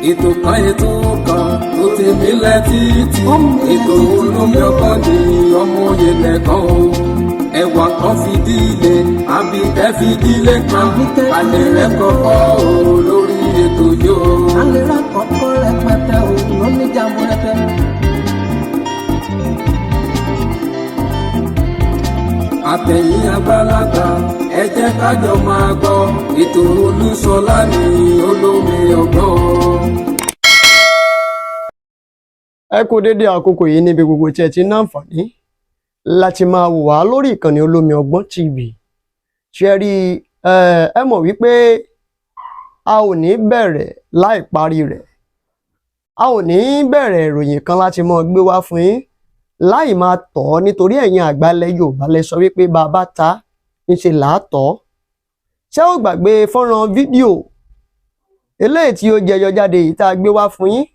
ètò kan tó ti mílẹ̀ títí ètò olómi ọgbọ́n ní ọmọ òye lẹ́kàn o ẹwà kan fìdílé àbí tẹ́ fìdílé kan alẹ́ rẹ̀ kọ́kọ́ o lórí ètò yóò. alẹ́ rẹ̀ kọ́kọ́ rẹpẹtẹ o lómi jàmbó rẹpẹ. àtẹ̀yìn àgbàlagbà ẹ jẹ́ ká jọ máa gbọ́ ètò Olúṣọlá ní olómi ọgbọ́n. ẹ kú dédé àkókò yìí níbi gbogbo tí ẹ ti ní àǹfààní láti máa wò wá lórí ìkànnì olómi ọgbọ́n TV. ṣe rí ẹ mọ̀ wípé a ò ní bẹ̀rẹ̀ láì parí rẹ̀, a ò ní bẹ̀rẹ̀ ìròyìn kan láti máa gbé wá fún yín láì máa tọ̀ ọ́, nítorí ẹ̀yin àgbálẹ̀ Yorùbá lẹ sọ wípé bàbá ta ńṣe làátọ̀. ṣé ó gbàgbé fọ́nrán fídíò eléyìí tí ó jẹyọ jáde yìí tá a gbé wá fún yín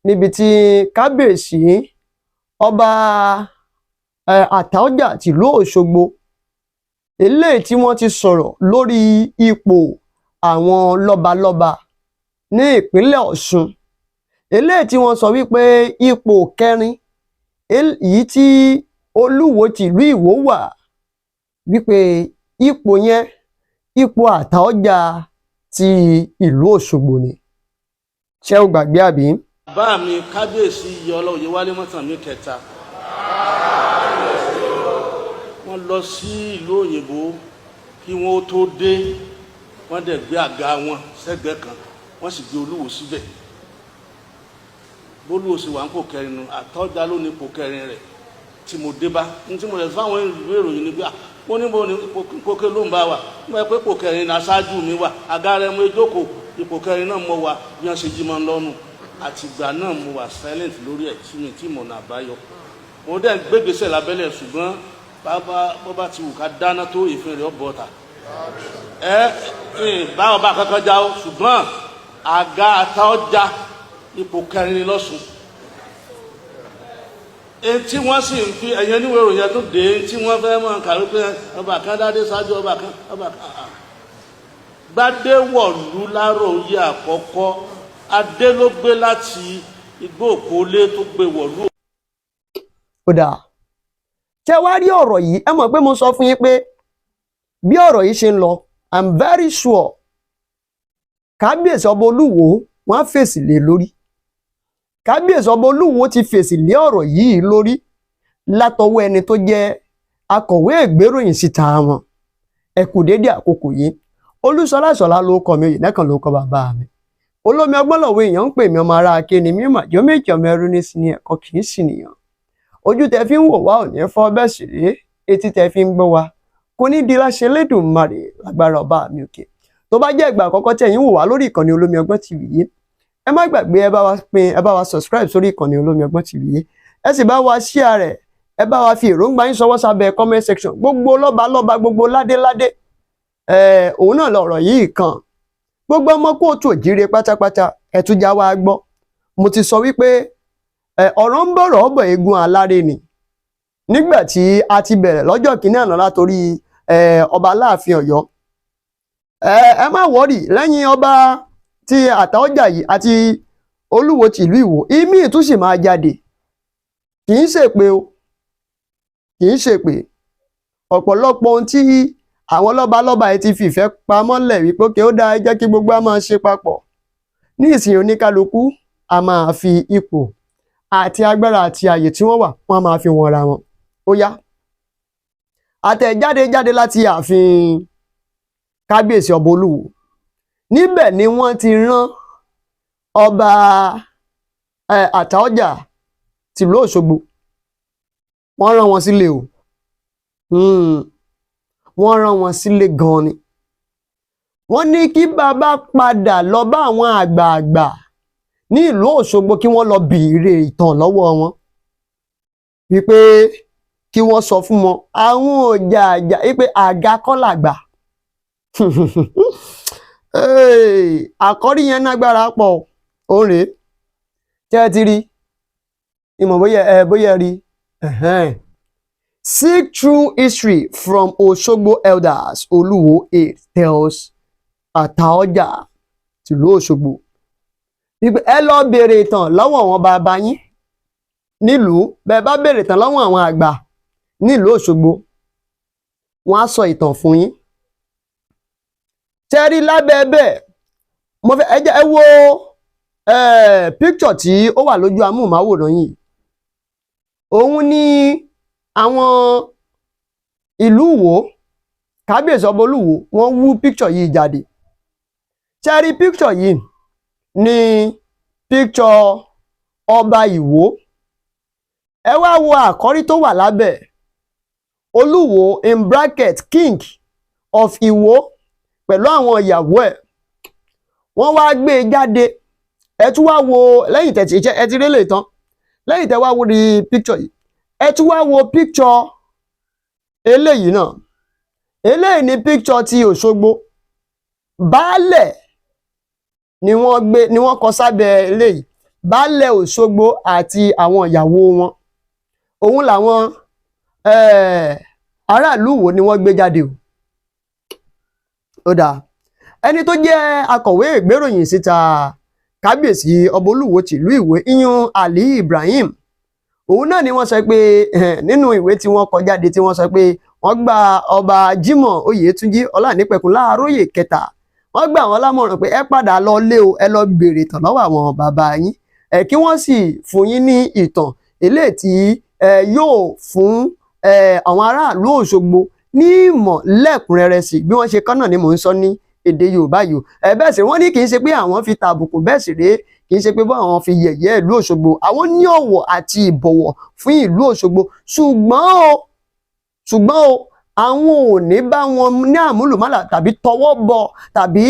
níbi tí kábíyèsí ọba Àtaọ́jà tìlú Òṣogbo eléyìí tí wọ́n ti sọ̀rọ̀ lórí ipò àwọn lọ́balọ́ba ní ìpínlẹ̀ Ọ̀ṣun, eléyìí tí wọ́n sọ wípé ipò kẹrin èyí tí Olúwo tìlú Ìwó wà, wípé ipò yẹn ipò Àtaọ́jà ti ìlú Òṣogbo ni. ṣé o gbàgbé àbí? bá mi kábíyèsí yọlọ Oyèwálé Mọ́tànmí kẹta wọ́n lọ sí ìlú òyìnbó kí wọ́n tó dé, wọ́n dẹ̀ gbé àga wọn sẹ́gbẹ̀ẹ́ kan, wọ́n sì gbé Olúwo síbẹ̀. bólúwo sì wà ń pò kẹrin nu, Àtaọ́jà ló ní ipò kẹrin rẹ̀ tí mo dé bá ní tí mo lè fáwọn ìwé ìròyìn ni pé ó ní mo ní ipò kẹrin ló ń bá wà nígbà pé ipò kẹrin ní aṣáájú mi wà, àga rẹ̀ mo jókòó, ipò kẹrin náà mo wà bí wọ́n ṣe jí mọ́ lọ́nu. àtìgbà náà mo wà silent lórí ẹ̀ tí mi tí mo nà àbáyọ. mo dẹ̀ gbégbèsè lábẹ́lẹ̀, ṣùgbọ́n bó bá ti wù ká dáná tó ìfin rẹ̀ ọ̀bọ̀ ta. báwọn bá kankan já o, ṣùgbọ́n àga Àtaọ́jà ipò kẹrin ni lọ́sùn. tí wọ́n sì ń fi ẹ̀yẹ níwèé ìròyìn tó dé tí wọ́n fẹ́ mọ̀ kàwé pé ọba kan dádé ṣáájú ọba kan. Gbádéwọ̀lú Láròyé àkọ́kọ́, adé ló gbé láti igbó Òkólé tó gbé wọ̀lú. ó dáa, ṣé wá rí ọ̀rọ̀ yìí? ẹ mọ̀ pé mo sọ fún yín pé bí ọ̀rọ̀ yìí ṣe ń lọ, I'm very sure kábíyèsí ọba Olúwo wọ́n á fèsì lé lórí. kábíyèsí ọba Olúwo ti fèsì lé ọ̀rọ̀ yìí lórí látọwọ́ ẹni tó jẹ́ akọ̀wé ìgbéròyìn síta wọn. ẹ kú dédé àkókò yìí. Olúṣọlá Ìṣọ̀lá ló kọ mi, Oyènẹ́kan ló kọ bàbá mi. Olómi ọgbọ́n lọ̀wọ́ èèyàn ń pè mí, ọmọ ara ake ni mí, màjọ méjì ọmọ ẹrú ní sí ni ẹ̀kọ́ kì í sì nìyàn. ojú tẹ fi ń wò wá ò ní fọ́, bẹ́ẹ̀ sì rí etí tẹ fi ń gbọ́ wa kò ní di láṣẹ Elédùmarè lágbára ọba mi òkè. tó bá jẹ́ ìgbà àkọ́kọ́ tí ẹ̀yin wò wá lórí ìkànnì Olómi Ọgbọ́n TV yìí, ẹ má gbàgbé ẹ bá wa subscribe sórí ìkànnì Olómi Ọgbọ́n TV yìí, ẹ sì bá wa share rẹ̀, ẹ bá wa fi èròǹgbà yín ṣọwọ́ sábẹ́ comment section. gbogbo lọ́ba gbogbo ládéládé òun náà lọ̀rọ̀ yìí kan. gbogbo ọmọ kóòtù òjíire pátápátá ẹ tún já wa gbọ́. mo ti sọ wípé ọ̀rọ̀ ń bọ̀rọ̀ ọ̀bọ̀ eégún aláré ni. nígbà tí a ti bẹ̀rẹ̀ lọ́jọ́ kìíní àná látòrí ọba Aláàfin Ọ̀yọ́, ẹ má wọ́rì, lẹ́yìn ọba ti Àtaọ́jà yìí àti Olúwo tìlú Ìwó, ìmí tún sì máa jáde. kì í ṣèpè o, kì í ṣèpè. ọ̀pọ̀lọpọ̀ ohun tí àwọn lọ́balọ́ba ẹ ti fìfẹ́ pamọ́ lẹ̀ wípé kí ó dáa, jẹ́ kí gbogbo a máa ṣe papọ̀. ní ìsìn oníkálukú a máa fi ipò àti agbára àti àyè tí wọ́n wà, wọ́n a máa fi wọn ra wọn. ó yá, àtẹ̀jáde jáde láti ààfin kábíyèsí ọba Olúwo. níbẹ̀ ni wọ́n ti rán ọba Àtaọ́jà tìlú Òṣogbo, wọ́n rán wọn sílé o. wọ́n rán wọn sílé gan ni. wọ́n ní kí bàbá padà lọ bá àwọn àgbààgbà ní ìlú Òṣogbo kí wọ́n lọ bèèrè ìtàn lọ́wọ́ wọn, wípé kí wọ́n sọ fún wọn àwọn òjàjà wípé àga kọ́ làgbà. àkọ́rí yẹn nágbára pọ̀ òun rèé, tẹ́ ẹ ti rí ìmọ̀ bóyá rí. Seek true history from Osogbo elders. Oluwo 8 tells Àtaọ́jà tìlú Òṣogbo. wípé ẹ lọ béèrè ìtàn lọ́wọ́ àwọn bàbá yín nílùú, bẹ́ẹ̀ bá béèrè ìtàn lọ́wọ́ àwọn àgbà nílùú Òṣogbo wọ́n á sọ ìtàn fún yín. Tẹ́rí lábẹ́ bẹ́ẹ̀ mo fẹ́ ẹ wo picture tí ó wà lójú amóhùnmáwòrán yìí, òun ni àwọn ìlú Ìwó, kábíyèsí ọba Olúwo wọ́n wú picture yìí jáde. Tẹ́rí picture yìí ni picture ọba Ìwó. Ẹ wá wo àkọ́rí tó wà lábẹ́, Olúwo in bracket king of Ìwó pẹ̀lú àwọn ìyàwó ẹ̀. Wọ́n wá gbé e jáde. Ẹ tún wá wo lẹ́yìn tẹ̀tí iṣẹ́ ẹ ti rí lè tán, lẹ́yìn tẹ́ wá wo rí picture yìí, ẹ tún wá wo picture eléyìí náà. Eléyìí ni picture ti Òṣogbo. Baálẹ̀ ni wọ́n kọ sábẹ́ eléyìí, baálẹ̀ Òṣogbo àti àwọn ìyàwó wọn. Òun làwọn aráàlú Ìwó ni wọ́n gbé jáde o. Ó dáa, ẹni tó jẹ́ akọ̀wé ìgbéròyìn síta kábíyèsí ọba Olúwo tìlú Ìwó iyún Ali Ibrahim, òun náà ni wọ́n sọ pé nínú ìwé tí wọ́n kọ jáde tí wọ́n sọ pé wọ́n gba ọba Jimoh Oyètúnjí Ọlánípẹ̀kun Láàróyè kẹta, wọ́n gbà wọ́n lámọ̀ràn pé ẹ padà lọ lé o, ẹ lọ béèrè ìtàn lọ́wọ́ àwọn bàbá yín, kí wọ́n sì fún yín ní ìtàn eléyìí tí yóò fún àwọn aráàlú Òṣogbo ní ìmọ̀ lẹ́kùnrẹ́rẹ́ sí bí wọ́n ṣe kọ́ náà ni mò ń sọ ní èdè Yorùbá yìí o. Bẹ́ẹ̀ sì wọ́n ní kì í ṣe pé àwọn fi tàbùkù, bẹ́ẹ̀ sì rèé kì í ṣe pé àwọn fi yẹ̀yẹ́ ìlú Òṣogbo, àwọn ní ọ̀wọ̀ àti ìbọ̀wọ̀ fún ìlú Òṣogbo, ṣùgbọ́n o àwọn ò ní bá wọn ní àmúlùmálà tàbí tọwọ́ bọ̀ tàbí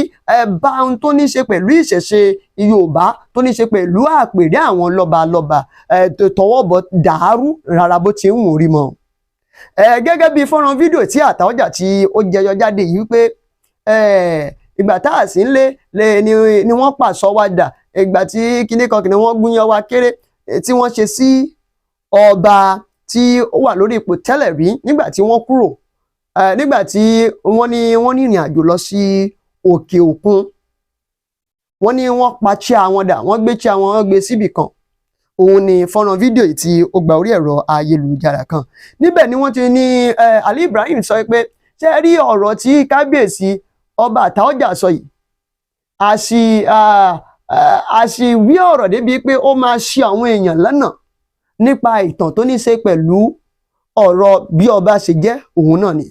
bá ohun tó ní ṣe pẹ̀lú ìṣẹ̀ṣe Yorùbá tó ní ṣe pẹ̀lú àpèrè àwọn lọ́balọ́ba tọwọ́ bọ̀ dàrú rárá bó ti ń wò rí mọ́. Gẹ́gẹ́ bí fọ́nrán fídíò tí Àtaọ́jà tí ó jẹyọ jáde yìí pé ìgbà tá à sí ń lé ni wọ́n pàṣọ wá dà, ìgbà tí kinní kan kìnìún wọ́n gúnyán wa kéré tí wọ́n ṣe sí ọba tí ó wà lórí ipò tẹ́lẹ̀ rí nígbà tí wọ́n kúrò, nígbà tí wọ́n ní ìrìn àjò lọ sí òkè òkun, wọ́n ní wọ́n pa chair wọn dà, wọ́n gbé chair wọn gbé síbì kan. Òun ni fọ́nrán fídíò yìí tí ó gba orí ẹ̀rọ ayélujára kan. Níbẹ̀ ni wọ́n ti ní Ali Ibrahim sọ pé ṣé ẹ rí ọ̀rọ̀ tí kábíyèsí ọba Àtaọ́jà sọ yìí, àṣìwí ọ̀rọ̀ débi pé ó máa ṣì àwọn èèyàn lọ́nà nípa ìtàn tó ní ṣe pẹ̀lú ọ̀rọ̀ bí ọba ṣe jẹ́ òun náà ni.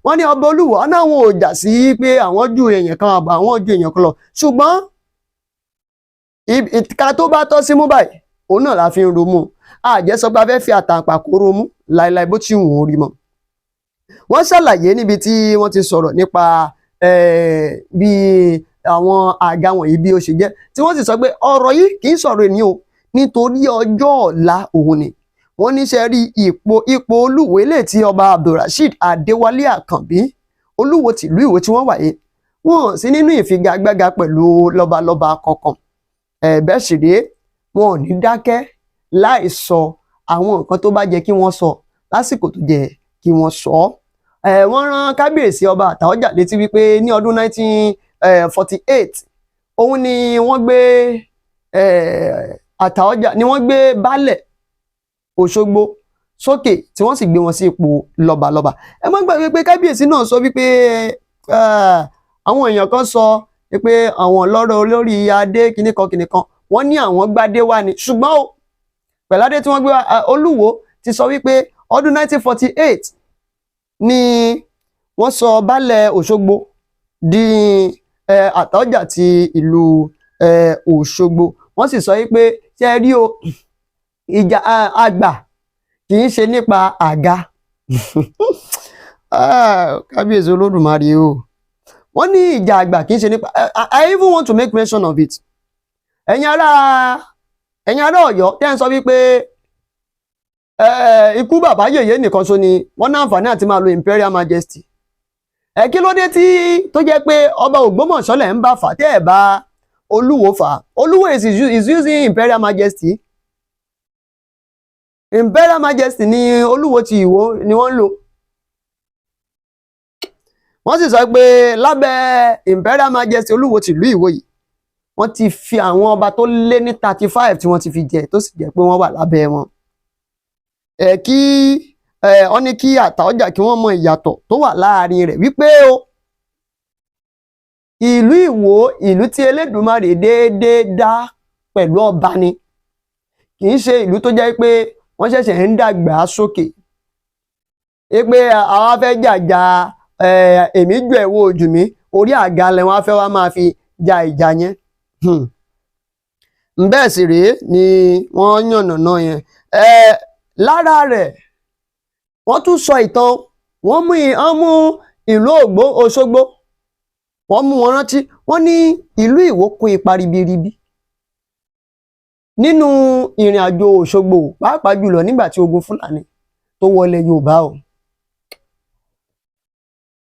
Wọ́n ní ọba Olúwo náà wọn ò jà sí pé àwọn ju èèyàn kan àbọ̀ àwọn ju èèyàn kan lọ, ṣùgbọ́n ìka tó bá tọ́ sí mú báyìí òun náà la fi ń romú, àjẹsọ pé a fẹ́ fi àtàǹpàkò romú láìláì bó ti wù ú rí mọ́. Wọ́n ṣàlàyé níbi tí wọ́n ti sọ̀rọ̀ nípa bí àwọn àga wọ̀nyí bí ó ṣe jẹ́, tí wọ́n sì sọ pé ọ̀rọ̀ yìí kì í sọ̀rọ̀ ènìyàn o, nítorí ọjọ́ ọ̀la òun ni. Wọ́n níṣẹ́ rí ipò Olúwo eléyìí tí ọba Abdulrasheed Adéwálé Àkànbí Olúwo tìlú Ìwó tí wọ́n wà yìí, wọ́n sí nínú ìfigagbága pẹ̀lú lọ́balọ́ba kankan. Bẹ́ẹ̀ sì rèé wọn ò ní dákẹ́ láì sọ àwọn nǹkan tó bá jẹ́ kí wọ́n sọ lásìkò tó jẹ́ kí wọ́n sọ. Wọ́n rán kábíyèsí ọba Àtaọ́jà létí wípé ní ọdún 1948 òun ni wọ́n gbé Àtaọ́jà ni wọ́n gbé baálẹ̀ Òṣogbo sókè tí wọ́n sì gbé wọn sí ipò lọ́balọ́ba. Ẹ má gbàgbé pé kábíyèsí náà sọ wípé àwọn èèyàn kan sọ pé àwọn lọ́rọ̀ olórí adé kìnnìkan wọ́n ní àwọn gbadé wá ni, ṣùgbọ́n o pẹ̀ládé tí wọ́n gbé Olúwo ti sọ wípé ọdún 1948 ni wọ́n sọ baálẹ̀ Òṣogbo di Àtaọ́jà ti ìlú Òṣogbo. Wọ́n sì sọ wípé ṣe rí o ìjà àgbà kì í ṣe nípa àga. Kábíyèsí Olódùmarè o, wọ́n ní ìjà àgbà kì í ṣe nípa I even want to make mention of it. Ẹ̀yin ará Ọ̀yọ́ tẹ́ ń sọ wípé ikú bàbá yèyé nìkan ṣo ni wọ́n ní àǹfààní àti máa lo Imperial Majesty. Kí ló dé tí tó jẹ́ pé ọba Ògbómọ̀ṣọ́ lẹ̀ ń bá fà tẹ́ ẹ̀ bá Olúwo fà? Olúwo is using Imperial Majesty. Imperial Majesty ni Olúwo ti Ìwó ni wọ́n ń lò. Wọ́n sì sọ pé lábẹ́ Imperial Majesty Olúwo tìlú Ìwó yìí wọ́n ti fi àwọn ọba tó lé ní 35 tí wọ́n ti fi jẹ tó sì jẹ́ pé wọ́n wà lábẹ́ wọn. Wọ́n ní kí Àtaọ́jà kí wọ́n mọ ìyàtọ̀ tó wà láàrin rẹ̀ wípé o ìlú Ìwó ìlú tí Elédùmarè déédéé dá pẹ̀lú ọba ni, kì í ṣe ìlú tó jẹ́ pé wọ́n ṣẹ̀ṣẹ̀ ń dàgbà sókè pé àwa fẹ́ jàjà èmi jù ẹ̀ wo ojú mi orí àga lẹ̀ wọ́n á fẹ́ wá máa fi ja ìjà yẹn. Bẹ́ẹ̀ sì rèé ni wọ́n yànnàná yẹn. Lára rẹ̀ wọ́n tún sọ ìtàn, wọ́n mú ìlú Òṣogbo wọ́n mú wọn rántí. Wọ́n ní ìlú Ìwó kó ipa ribiribi nínú ìrìn àjò Òṣogbo, pàápàá jùlọ nígbà tí ogun Fúlàní tó wọlé Yorùbá o.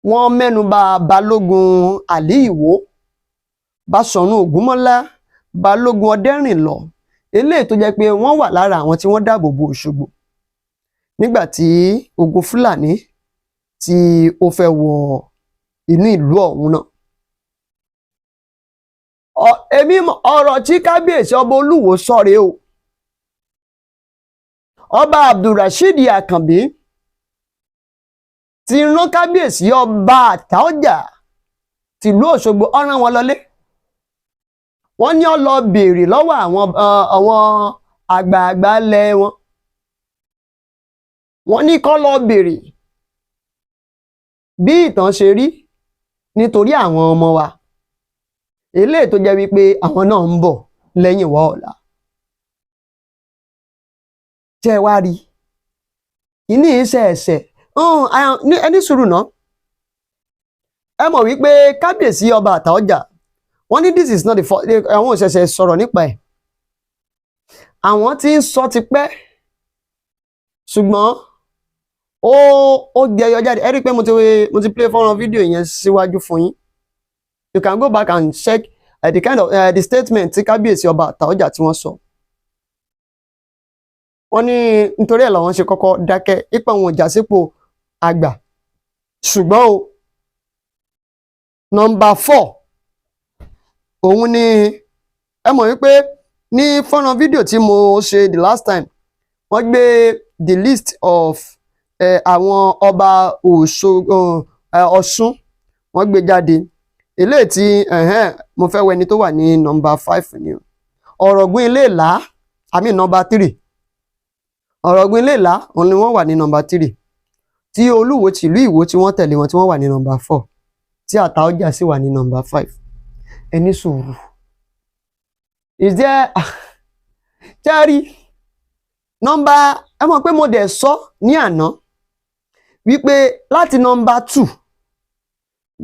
Wọ́n mẹ́nuba Balógun Àlí Ìwó, Báṣọ̀run Ògúnmọ́lá, Balógun Ọdẹ́rìnlọ, eléyìí tó jẹ́ pé wọ́n wà lára àwọn tí wọ́n dáàbò bo Òṣogbo nígbà tí ogun Fúlàní tí ó fẹ́ wọ inú ìlú ọ̀hún náà. Ọ̀rọ̀ tí kábíyèsí ọba Olúwo sọ rèé o. Ọba Abdulrasheed Àkànbí ti rán kábíyèsí ọba Àtaọ́jà tìlú Òṣogbo, ó rán wọn lọlé. Wọ́n ní ó lọ béèrè lọ́wọ́ àwọn àgbààgbà ilẹ̀ wọn. Wọ́n ní kó lọ béèrè bí ìtàn ṣe rí nítorí àwọn ọmọ wa eléyìí tó jẹ́ wípé àwọn náà ń bọ̀ lẹ́yìn wá ọ̀la. Jẹ́ wá rí ìní iṣẹ́ ẹ̀sẹ̀ ẹni sùúrù náà. Ẹ mọ̀ wípé kábíyèsí ọba Àtaọ́jà wọ́n ní this is not the first, àwọn òṣèṣẹ̀ sọ̀rọ̀ nípa ẹ̀, àwọn tí ń sọ ti pẹ́, ṣùgbọ́n ó jẹyọ jáde. Ẹ rí i pé mo ti play fọ́nrán fídíò yẹn síwájú fún yín. You can go back and check the kind of the statement tí kábíyèsí ọba Àtaọ́jà tí wọ́n sọ. Wọ́n ní nítorí ẹ̀ làwọn ṣe kọ́kọ́ dákẹ́ ipa wọn jà sípò àgbà, ṣùgbọ́n o number 4 òun ni ẹ mọ̀ wípé ní fọ́nrán fídíò tí mo ṣe the last time wọ́n gbé the list of àwọn ọba Ọ̀ṣun wọ́n gbé jáde. Eléyìí tí mo fẹ́ wẹni tó wà ní number 5 ni Ọ̀rọ̀gún Ilé-Ìlá, number 3. Ọ̀rọ̀gún Ilé-Ìlá òun ni wọ́n wà ní number 3, tí Olúwo tìlú Ìwó tí wọ́n tẹ̀lé wọn tí wọ́n wà ní number 4, tí Àtaọ́jà sì wà ní number 5. Ẹni sùúrù is there járí ẹ mọ̀ pé mo dẹ̀ sọ ní àná wípé láti number 2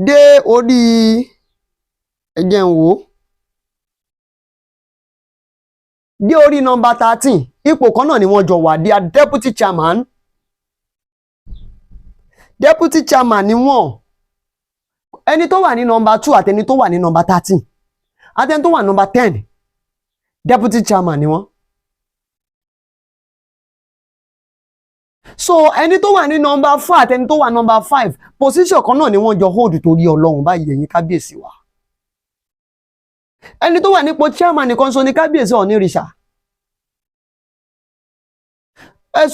dé orí ẹ̀jẹ̀ ń wò dé orí number 13 ipò kan náà ni wọ́n jọ wà. They are deputy chairman ni wọ́n. Ẹni tó wà ní number 2 àtẹni tó wà ní number 13 àtẹni tó wà number 10 deputy chairman ni wọ́n. So ẹni tó wà ní number 4 àtẹni tó wà number 5 position kan náà ni wọ́n jọ hold torí Ọlọ́run báyìí ẹ̀yin kábíyèsí wa. Ẹni tó wà nípò chairman nìkan so ní kábíyèsí Ọ̀nìrìṣà.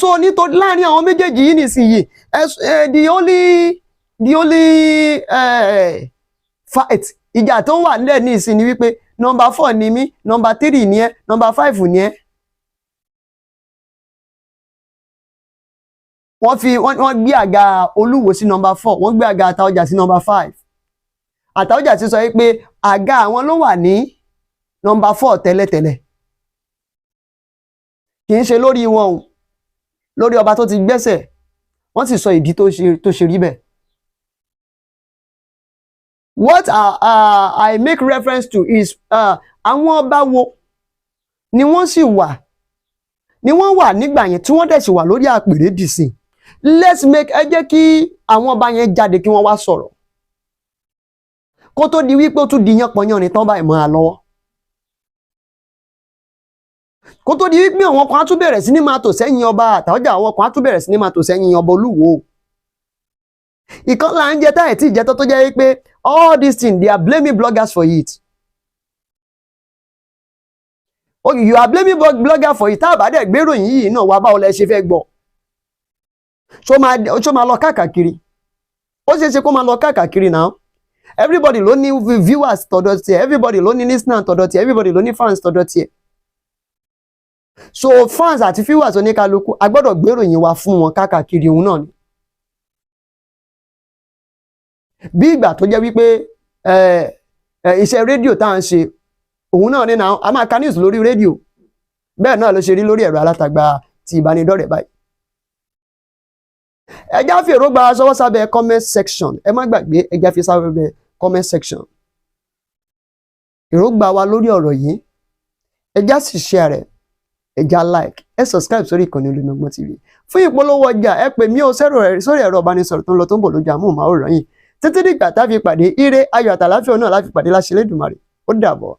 So nítorí láàrin àwọn méjèèjì yìí nísìnyí the only fight ìjà tó wà nílẹ̀ ní ìsìn ni wípé number 4 ni mí, number 3 ni ẹ́, number 5 ni ẹ́. Wọ́n gbé àga Olúwo sí number 4, wọ́n gbé àga Àtaọ́jà sí number 5. Àtaọ́jà ti sọ pé àga àwọn ló wà ní number 4 tẹ́lẹ̀tẹ́lẹ̀, kì í ṣe lórí wọn o, lórí ọba tó ti gbẹ́sẹ̀. Wọ́n sì sọ ìdí tó ṣe rí bẹ́ẹ̀. What I make reference to is àwọn ọba wo ni wọ́n wà nígbà yẹn tí wọ́n dẹ̀ sì wà lórí àpèrè dìsìn. Ẹ jẹ́ kí àwọn ọba yẹn jáde kí wọ́n wá sọ̀rọ̀ kó tó di wípé ó tún di yánpọnyánrin tán báyìí mọ́ a lọ́wọ́, kó tó di wípé àwọn kan á tún bẹ̀rẹ̀ sí ní máa tò sẹ́yìn ọba Àtaọ́jà, àwọn kan á tún bẹ̀rẹ̀ sí ní máa tò sẹ́yìn ọba Olúwo. Ìkan là ń jẹ táyẹ̀ tí ìjẹ́tọ́ tó jẹ́ wípé all these things they are blaming bloggers for it. Okay, you are blaming blogger for it. Tá bá dẹ̀ gbé ìròyìn yìí náà wá báwo lẹ ṣe fẹ́ gbọ́. Ṣó máa lọ káàkiri. Ó ṣeé ṣe kó máa lọ káàkiri now. Everybody ló ní viewers tọ̀dọ̀ tiẹ̀, everybody ló ní listeners tọ̀dọ̀ tiẹ̀, everybody ló ní fans tọ̀dọ̀ tiẹ̀. So fans àti viewers oníkálukú a gbọ́dọ̀ gbé ìròyìn wa fún wọn káàkiri òun náà ni. Bí ìgbà tó jẹ́ wípé iṣẹ́ rédíò tá à ń ṣe òun náà ní náà a máa ka news lórí rédíò bẹ́ẹ̀ náà ló ṣe rí lórí ẹ̀rọ alátagbà ti ìbánidọ́rẹ̀ẹ́ báyìí. Ẹ já fi èròǹgbà sọwọ́ sábẹ́ comment section, ẹ má gbàgbé ẹ já fi sábẹ́ comment section èròǹgbà wa lórí ọ̀rọ̀ yìí, ẹ já sì share rẹ̀, ẹ já like, ẹ subscribe sórí ìkànnì Olúmọgbọ́n TV. Fún ìpolówó ọjà ẹ pè mí sórí ẹ̀rọ ìbánisọ̀rọ̀ tó ń lọ tó ń bọ̀ lójú amóhùnmáwòrán yìí. Títí dìgbà tá fi pàdé, ire ayọ̀ àtàláfíà náà láfi pàdé láṣẹ Elédùmarè. Ó dàbọ̀.